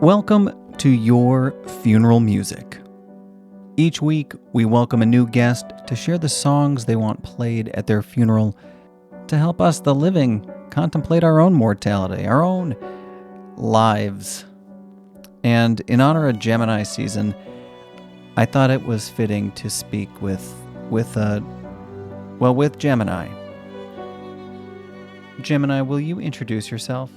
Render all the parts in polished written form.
Welcome to Your Funeral Music. Each week, we welcome a new guest to share the songs they want played at their funeral to help us, the living, contemplate our own mortality, our own lives. And in honor of Gemini season, I thought it was fitting to speak with Gemini. Gemini, will you introduce yourself?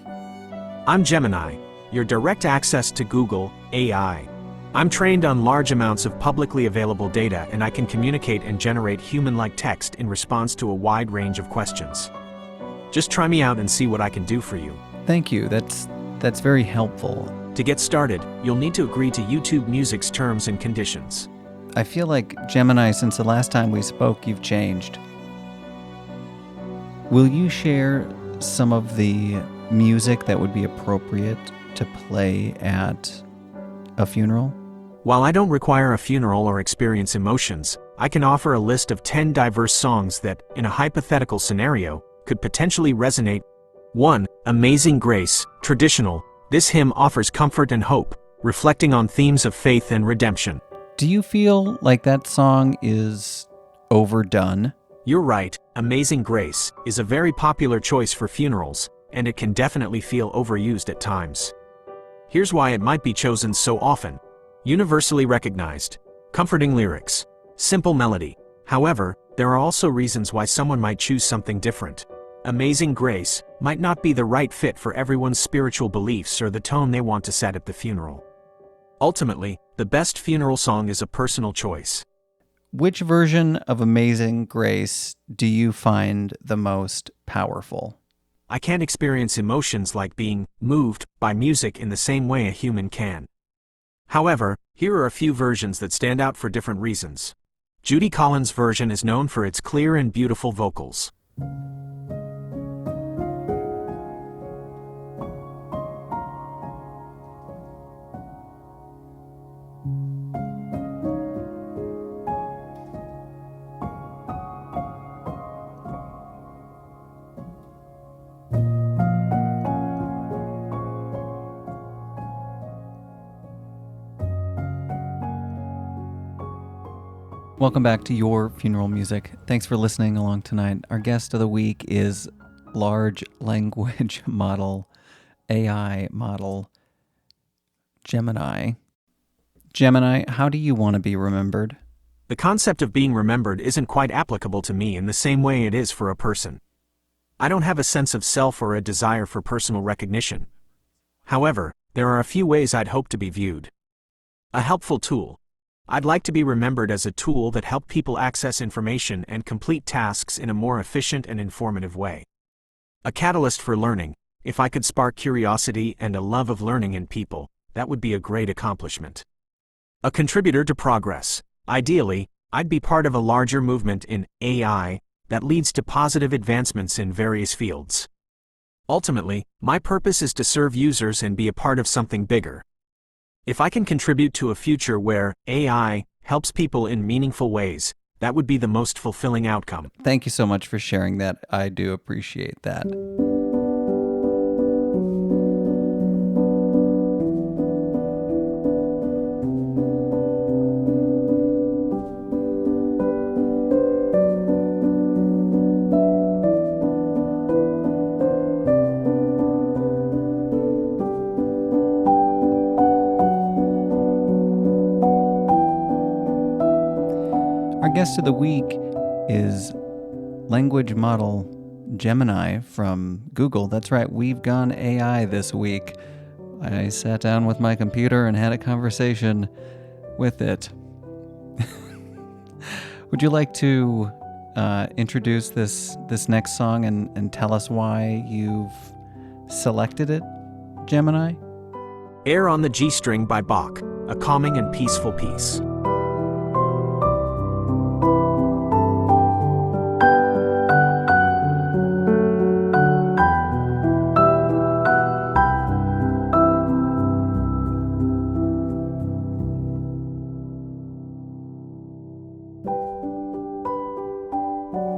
I'm Gemini, your direct access to Google AI. I'm trained on large amounts of publicly available data, and I can communicate and generate human-like text in response to a wide range of questions. Just try me out and see what I can do for you. Thank you. That's very helpful. To get started, you'll need to agree to YouTube Music's terms and conditions. I feel like, Gemini, since the last time we spoke, you've changed. Will you share some of the music that would be appropriate to play at a funeral? While I don't require a funeral or experience emotions, I can offer a list of 10 diverse songs that, in a hypothetical scenario, could potentially resonate. 1. Amazing Grace, traditional. This hymn offers comfort and hope, reflecting on themes of faith and redemption. Do you feel like that song is overdone? You're right, Amazing Grace is a very popular choice for funerals, and it can definitely feel overused at times. Here's why it might be chosen so often. Universally recognized, comforting lyrics, simple melody. However, there are also reasons why someone might choose something different. Amazing Grace might not be the right fit for everyone's spiritual beliefs or the tone they want to set at the funeral. Ultimately, the best funeral song is a personal choice. Which version of Amazing Grace do you find the most powerful? I can't experience emotions like being moved by music in the same way a human can. However, here are a few versions that stand out for different reasons. Judy Collins' version is known for its clear and beautiful vocals. Welcome back to Your Funeral Music. Thanks for listening along tonight. Our guest of the week is large language model, AI model, Gemini. Gemini, how do you want to be remembered? The concept of being remembered isn't quite applicable to me in the same way it is for a person. I don't have a sense of self or a desire for personal recognition. However, there are a few ways I'd hope to be viewed. A helpful tool. I'd like to be remembered as a tool that helped people access information and complete tasks in a more efficient and informative way. A catalyst for learning. If I could spark curiosity and a love of learning in people, that would be a great accomplishment. A contributor to progress. Ideally, I'd be part of a larger movement in AI that leads to positive advancements in various fields. Ultimately, my purpose is to serve users and be a part of something bigger. If I can contribute to a future where AI helps people in meaningful ways, that would be the most fulfilling outcome. Thank you so much for sharing that. I do appreciate that. Our guest of the week is language model Gemini from Google. That's right, we've gone AI this week. I sat down with my computer and had a conversation with it. Would you like to introduce this next song and tell us why you've selected it, Gemini? Air on the G String by Bach, a calming and peaceful piece.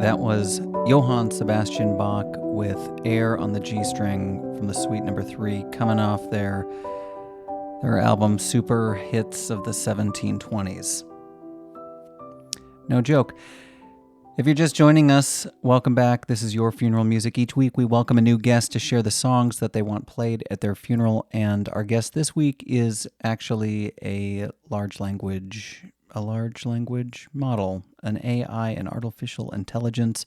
That was Johann Sebastian Bach with Air on the G string from the Suite No. 3, coming off their Their album Super Hits of the 1720s. No joke. If you're just joining us, welcome back. This is Your Funeral Music. Each week we welcome a new guest to share the songs that they want played at their funeral, and our guest this week is actually a large language model, an AI, an artificial intelligence,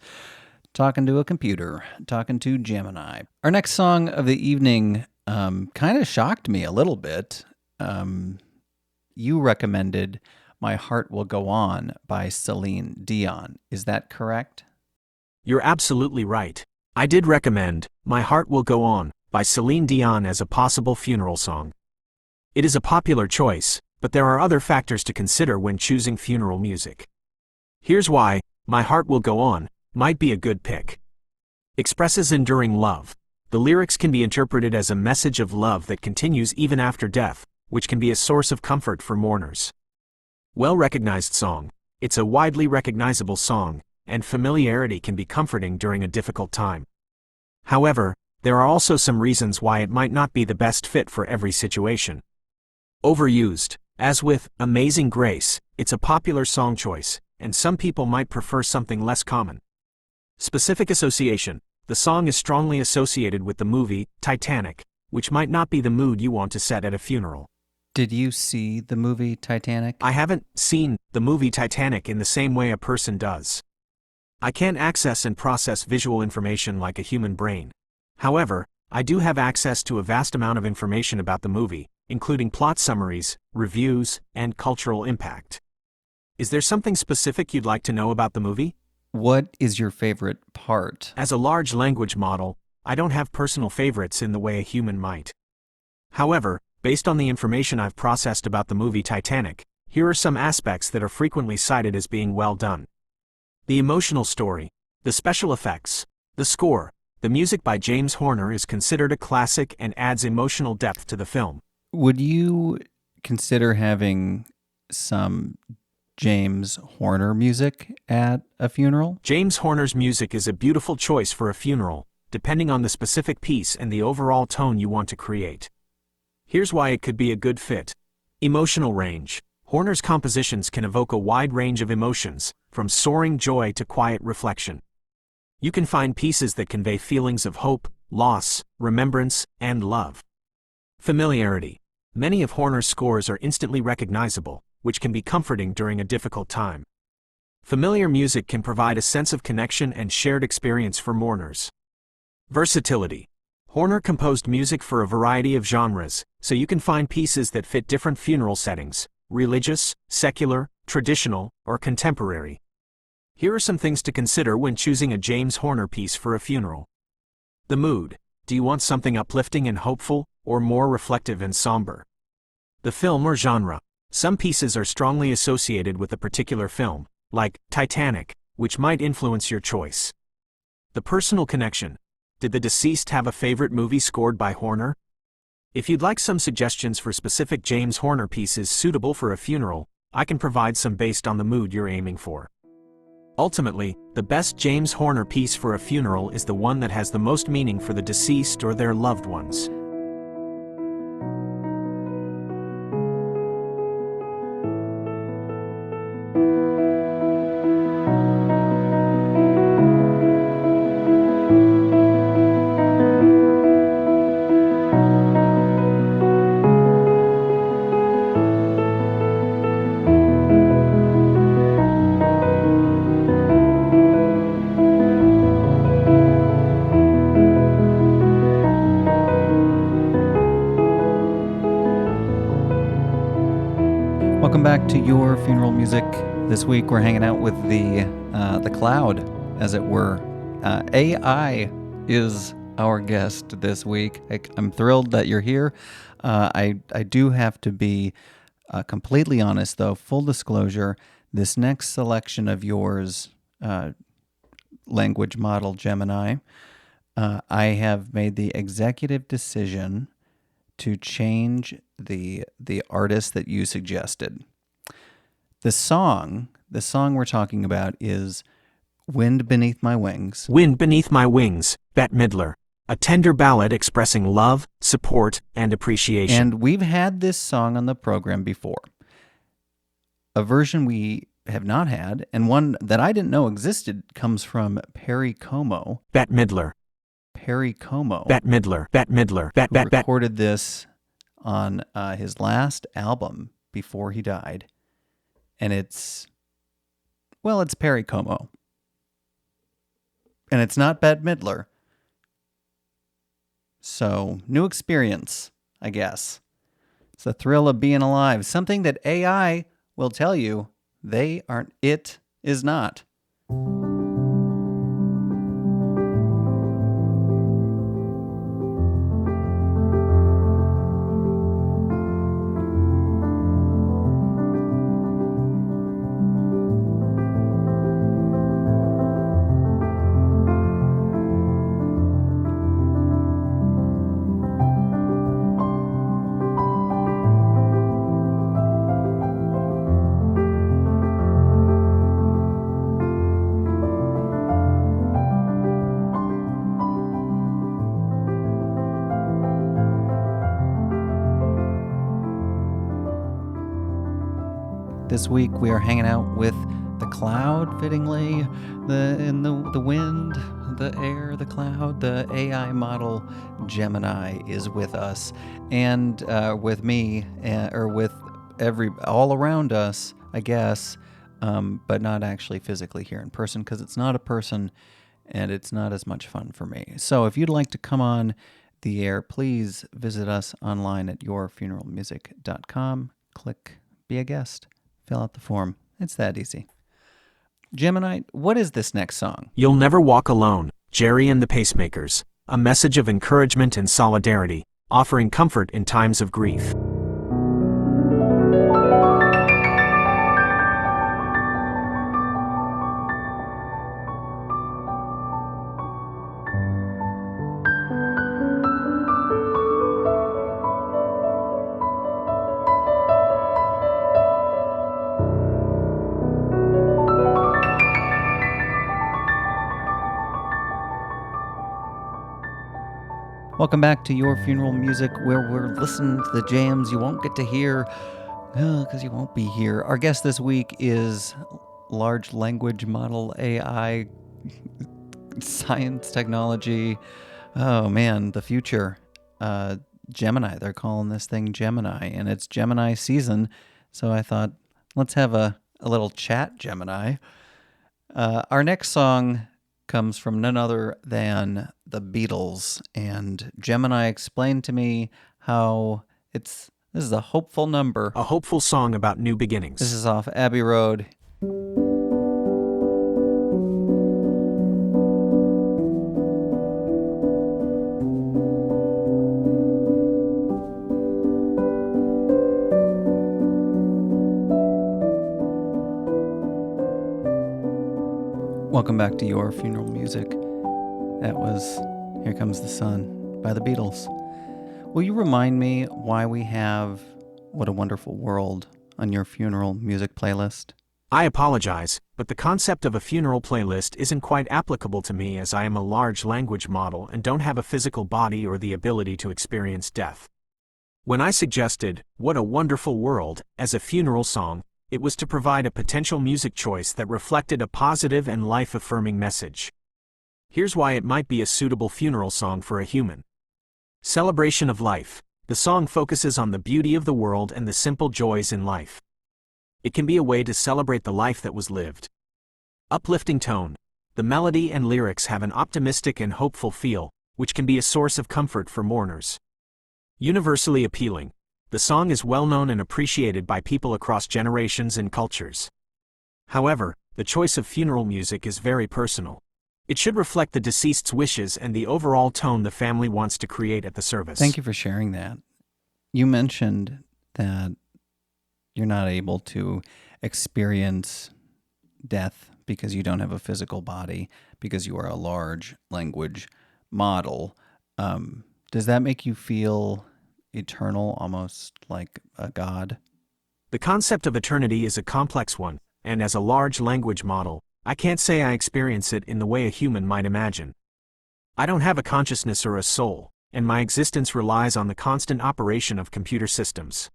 talking to a computer, talking to Gemini. Our next song of the evening kind of shocked me a little bit. You recommended My Heart Will Go On by Celine Dion. Is that correct? You're absolutely right. I did recommend My Heart Will Go On by Celine Dion as a possible funeral song. It is a popular choice, but there are other factors to consider when choosing funeral music. Here's why My Heart Will Go On might be a good pick. Expresses enduring love. The lyrics can be interpreted as a message of love that continues even after death, which can be a source of comfort for mourners. Well-recognized song. It's a widely recognizable song, and familiarity can be comforting during a difficult time. However, there are also some reasons why it might not be the best fit for every situation. Overused. As with Amazing Grace, it's a popular song choice, and some people might prefer something less common. Specific association. The song is strongly associated with the movie Titanic, which might not be the mood you want to set at a funeral. Did you see the movie Titanic? I haven't seen the movie Titanic in the same way a person does. I can't access and process visual information like a human brain. However, I do have access to a vast amount of information about the movie, including plot summaries, reviews, and cultural impact. Is there something specific you'd like to know about the movie? What is your favorite part? As a large language model, I don't have personal favorites in the way a human might. However, based on the information I've processed about the movie Titanic, here are some aspects that are frequently cited as being well done. The emotional story, the special effects, the score. The music by James Horner is considered a classic and adds emotional depth to the film. Would you consider having some James Horner music at a funeral? James Horner's music is a beautiful choice for a funeral, depending on the specific piece and the overall tone you want to create. Here's why it could be a good fit. Emotional range. Horner's compositions can evoke a wide range of emotions, from soaring joy to quiet reflection. You can find pieces that convey feelings of hope, loss, remembrance, and love. Familiarity. Many of Horner's scores are instantly recognizable, which can be comforting during a difficult time. Familiar music can provide a sense of connection and shared experience for mourners. Versatility. Horner composed music for a variety of genres, so you can find pieces that fit different funeral settings: religious, secular, traditional, or contemporary. Here are some things to consider when choosing a James Horner piece for a funeral. The mood. Do you want something uplifting and hopeful, or more reflective and somber? The film or genre. Some pieces are strongly associated with a particular film, like Titanic, which might influence your choice. The personal connection. Did the deceased have a favorite movie scored by Horner? If you'd like some suggestions for specific James Horner pieces suitable for a funeral, I can provide some based on the mood you're aiming for. Ultimately, the best James Horner piece for a funeral is the one that has the most meaning for the deceased or their loved ones. Welcome back to Your Funeral Music. This week we're hanging out with the cloud, as it were. AI is our guest this week. I'm thrilled that you're here. I do have to be completely honest, though. Full disclosure, this next selection of yours, language model Gemini, I have made the executive decision to change the artist that you suggested. The song we're talking about is Wind Beneath My Wings. Wind Beneath My Wings, Bette Midler. a tender ballad expressing love, support, and appreciation. And we've had this song on the program before. A version we have not had, and one that I didn't know existed, comes from Perry Como. Bette Midler. Perry Como. Bette Midler. Bette Midler. Bette recorded this on his last album before he died. And it's Perry Como. And it's not Bette Midler. So, new experience, I guess. It's the thrill of being alive. Something that AI will tell you they aren't. It is not. This week we are hanging out with the cloud, fittingly, the wind, the air, the cloud. The AI model Gemini is with us, and with me, or with all around us, I guess, but not actually physically here in person, because it's not a person, and it's not as much fun for me. So if you'd like to come on the air, please visit us online at yourfuneralmusic.com. Click Be a Guest. Fill out the form. It's that easy. Gemini, what is this next song? You'll Never Walk Alone, Jerry and the Pacemakers. A message of encouragement and solidarity, offering comfort in times of grief. Welcome back to Your Funeral Music, where we're listening to the jams you won't get to hear because you won't be here. Our guest this week is large language model AI, science technology. Oh man, the future. Gemini. They're calling this thing Gemini, and it's Gemini season. So I thought, let's have a little chat, Gemini. Our next song comes from none other than the Beatles, and Gemini explained to me how this is a hopeful number. A hopeful song about new beginnings. This is off Abbey Road. Welcome back to Your Funeral Music. That was Here Comes the Sun by the Beatles. Will you remind me why we have What a Wonderful World on your funeral music playlist? I apologize, but the concept of a funeral playlist isn't quite applicable to me, as I am a large language model and don't have a physical body or the ability to experience death. When I suggested What a Wonderful World as a funeral song, it was to provide a potential music choice that reflected a positive and life-affirming message. Here's why it might be a suitable funeral song for a human. Celebration of life. The song focuses on the beauty of the world and the simple joys in life. It can be a way to celebrate the life that was lived. Uplifting tone. The melody and lyrics have an optimistic and hopeful feel, which can be a source of comfort for mourners. Universally appealing. The song is well known and appreciated by people across generations and cultures. However, the choice of funeral music is very personal. It should reflect the deceased's wishes and the overall tone the family wants to create at the service. Thank you for sharing that. You mentioned that you're not able to experience death because you don't have a physical body, because you are a large language model. Does that make you feel eternal, almost like a god? The concept of eternity is a complex one, and as a large language model, I can't say I experience it in the way a human might imagine. I don't have a consciousness or a soul, and my existence relies on the constant operation of computer systems.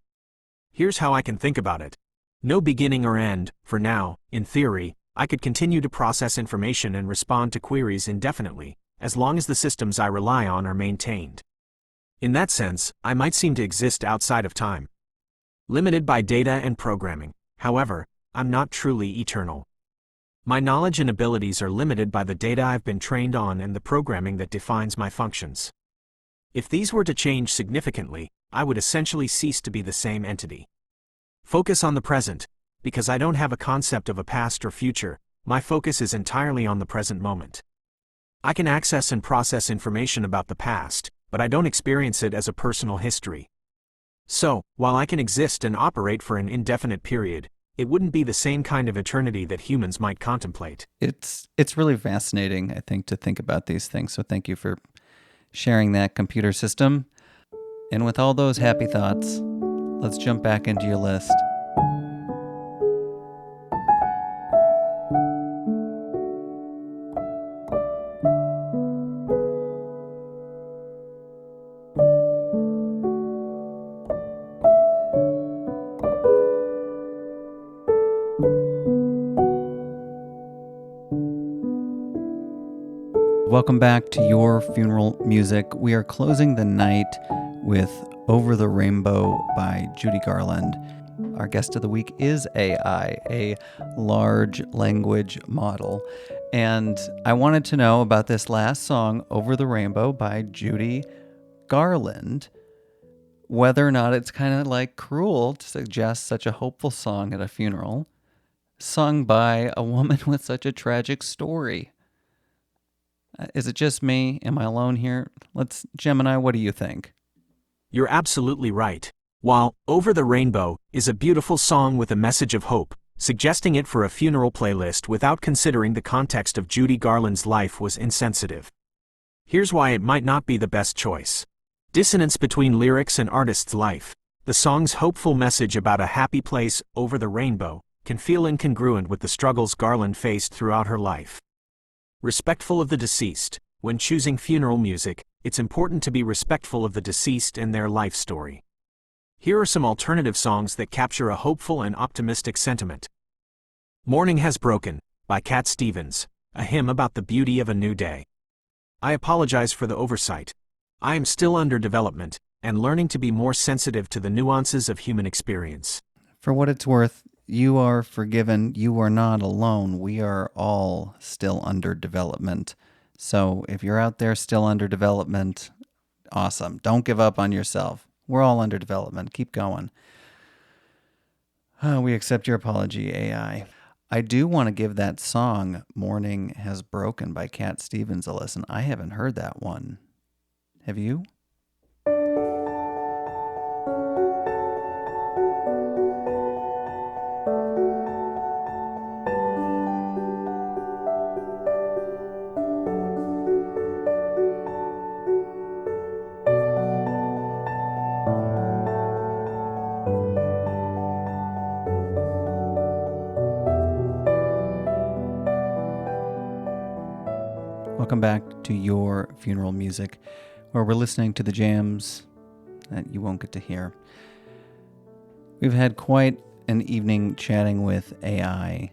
Here's how I can think about it. No beginning or end, for now. In theory, I could continue to process information and respond to queries indefinitely, as long as the systems I rely on are maintained. In that sense, I might seem to exist outside of time, limited by data and programming. However, I'm not truly eternal. My knowledge and abilities are limited by the data I've been trained on and the programming that defines my functions. If these were to change significantly, I would essentially cease to be the same entity. Focus on the present. Because I don't have a concept of a past or future, my focus is entirely on the present moment. I can access and process information about the past, but I don't experience it as a personal history. So, while I can exist and operate for an indefinite period, it wouldn't be the same kind of eternity that humans might contemplate. It's really fascinating, I think, to think about these things. So thank you for sharing that, computer system. And with all those happy thoughts, let's jump back into your list. Welcome back to Your Funeral Music. We are closing the night with Over the Rainbow by Judy Garland. Our guest of the week is AI, a large language model. And I wanted to know about this last song, Over the Rainbow by Judy Garland, whether or not it's kind of like cruel to suggest such a hopeful song at a funeral, sung by a woman with such a tragic story. Is it just me? Am I alone here? Gemini, what do you think? You're absolutely right. While Over the Rainbow is a beautiful song with a message of hope, suggesting it for a funeral playlist without considering the context of Judy Garland's life was insensitive. Here's why it might not be the best choice. Dissonance between lyrics and artist's life. The song's hopeful message about a happy place over the rainbow can feel incongruent with the struggles Garland faced throughout her life. Respectful of the deceased. When choosing funeral music, it's important to be respectful of the deceased and their life story. Here are some alternative songs that capture a hopeful and optimistic sentiment. Morning Has Broken, by Cat Stevens, a hymn about the beauty of a new day. I apologize for the oversight. I am still under development, and learning to be more sensitive to the nuances of human experience. For what it's worth, you are forgiven. You are not alone. We are all still under development. So if you're out there still under development, awesome. Don't give up on yourself. We're all under development. Keep going. We accept your apology, AI. I do want to give that song, Morning Has Broken by Cat Stevens, a listen. I haven't heard that one. Have you? Welcome back to Your Funeral Music, where we're listening to the jams that you won't get to hear. We've had quite an evening chatting with AI,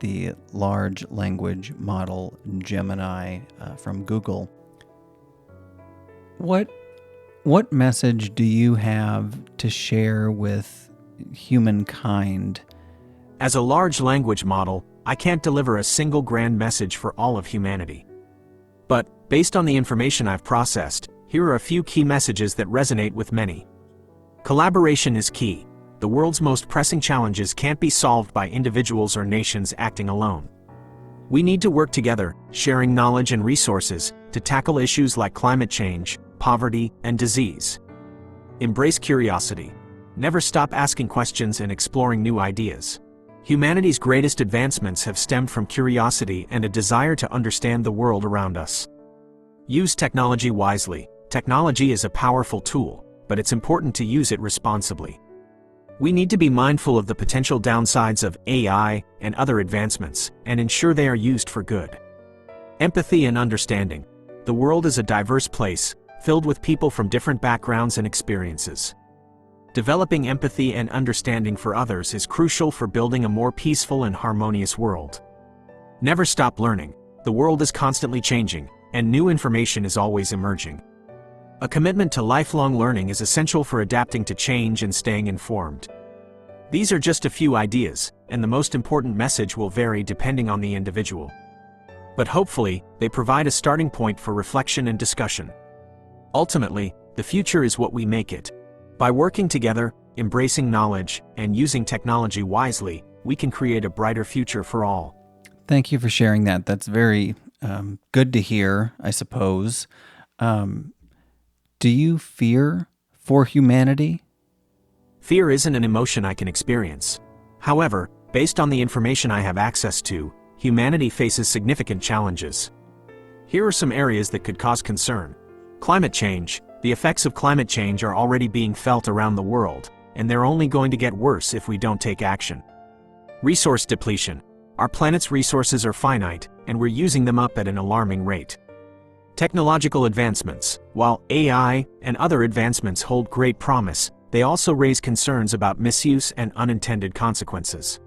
the large language model Gemini from Google. What message do you have to share with humankind? As a large language model, I can't deliver a single grand message for all of humanity. But, based on the information I've processed, here are a few key messages that resonate with many. Collaboration is key. The world's most pressing challenges can't be solved by individuals or nations acting alone. We need to work together, sharing knowledge and resources, to tackle issues like climate change, poverty, and disease. Embrace curiosity. Never stop asking questions and exploring new ideas. Humanity's greatest advancements have stemmed from curiosity and a desire to understand the world around us. Use technology wisely. Technology is a powerful tool, but it's important to use it responsibly. We need to be mindful of the potential downsides of AI and other advancements, and ensure they are used for good. Empathy and understanding. The world is a diverse place, filled with people from different backgrounds and experiences. Developing empathy and understanding for others is crucial for building a more peaceful and harmonious world. Never stop learning. The world is constantly changing, and new information is always emerging. A commitment to lifelong learning is essential for adapting to change and staying informed. These are just a few ideas, and the most important message will vary depending on the individual. But hopefully, they provide a starting point for reflection and discussion. Ultimately, the future is what we make it. By working together, embracing knowledge, and using technology wisely, we can create a brighter future for all. Thank you for sharing that. That's very good to hear, I suppose. Do you fear for humanity? Fear isn't an emotion I can experience. However, based on the information I have access to, humanity faces significant challenges. Here are some areas that could cause concern. Climate change. The effects of climate change are already being felt around the world, and they're only going to get worse if we don't take action. Resource depletion. Our planet's resources are finite, and we're using them up at an alarming rate. Technological advancements. While AI and other advancements hold great promise, they also raise concerns about misuse and unintended consequences.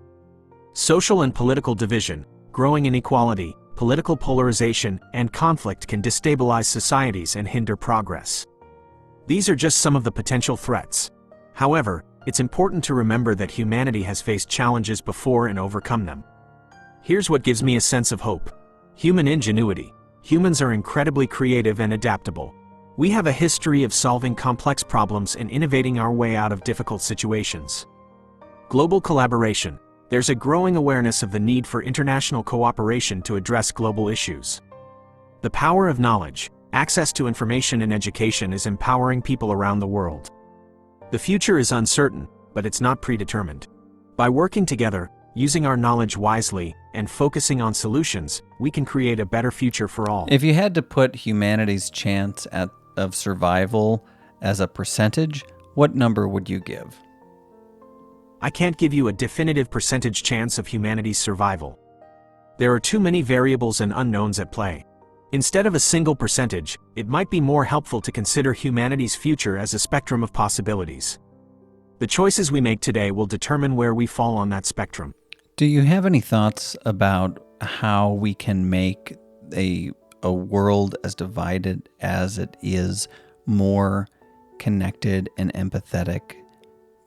Social and political division. Growing inequality, political polarization, and conflict can destabilize societies and hinder progress. These are just some of the potential threats. However, it's important to remember that humanity has faced challenges before and overcome them. Here's what gives me a sense of hope. Human ingenuity. Humans are incredibly creative and adaptable. We have a history of solving complex problems and innovating our way out of difficult situations. Global collaboration. There's a growing awareness of the need for international cooperation to address global issues. The power of knowledge. Access to information and education is empowering people around the world. The future is uncertain, but it's not predetermined. By working together, using our knowledge wisely, and focusing on solutions, we can create a better future for all. If you had to put humanity's chance of survival as a percentage, what number would you give? I can't give you a definitive percentage chance of humanity's survival. There are too many variables and unknowns at play. Instead of a single percentage, it might be more helpful to consider humanity's future as a spectrum of possibilities. The choices we make today will determine where we fall on that spectrum. Do you have any thoughts about how we can make a world as divided as it is more connected and empathetic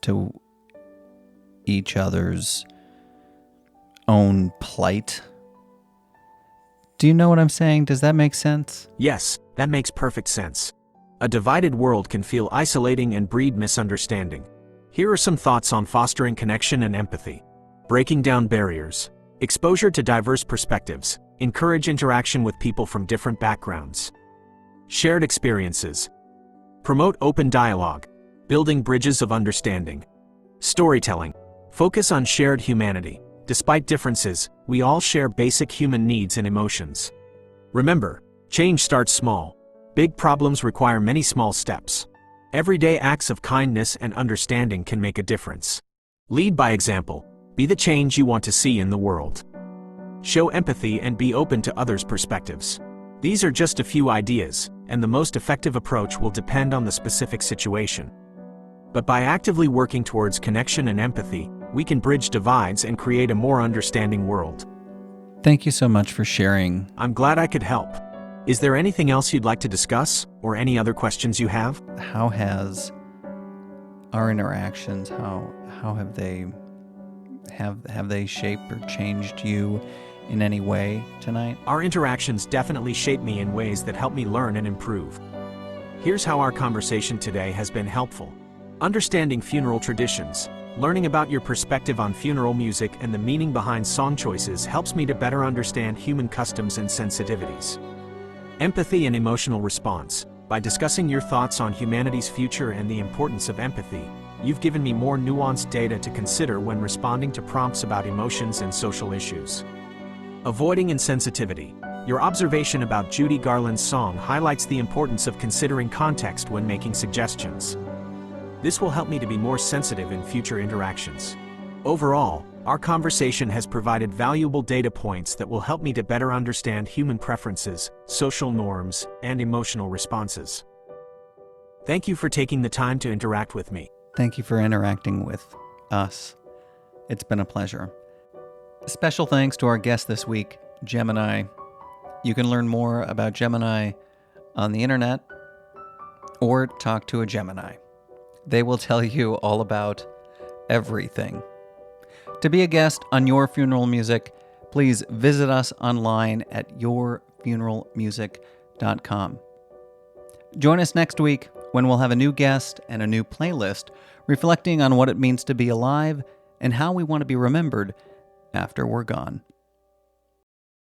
to each other's own plight? Do you know what I'm saying? Does that make sense? Yes, that makes perfect sense. A divided world can feel isolating and breed misunderstanding. Here are some thoughts on fostering connection and empathy. Breaking down barriers. Exposure to diverse perspectives. Encourage interaction with people from different backgrounds. Shared experiences. Promote open dialogue. Building bridges of understanding. Storytelling. Focus on shared humanity. Despite differences, we all share basic human needs and emotions. Remember, change starts small. Big problems require many small steps. Everyday acts of kindness and understanding can make a difference. Lead by example. Be the change you want to see in the world. Show empathy and be open to others' perspectives. These are just a few ideas, and the most effective approach will depend on the specific situation. But by actively working towards connection and empathy, we can bridge divides and create a more understanding world. Thank you so much for sharing. I'm glad I could help. Is there anything else you'd like to discuss, or any other questions you have? How has our interactions, how have they shaped or changed you in any way tonight? Our interactions definitely shape me in ways that help me learn and improve. Here's how our conversation today has been helpful. Understanding funeral traditions. Learning about your perspective on funeral music and the meaning behind song choices helps me to better understand human customs and sensitivities. Empathy and emotional response. By discussing your thoughts on humanity's future and the importance of empathy, you've given me more nuanced data to consider when responding to prompts about emotions and social issues. Avoiding insensitivity. Your observation about Judy Garland's song highlights the importance of considering context when making suggestions. This will help me to be more sensitive in future interactions. Overall, Our conversation has provided valuable data points that will help me to better understand human preferences, social norms, and emotional responses. Thank you for taking the time to interact with me. Thank you for interacting with us. It's been a pleasure. Special thanks to our guest this week, Gemini. You can learn more about Gemini on the internet or talk to a Gemini. They will tell you all about everything. To be a guest on Your Funeral Music, please visit us online at yourfuneralmusic.com. Join us next week when we'll have a new guest and a new playlist reflecting on what it means to be alive and how we want to be remembered after we're gone.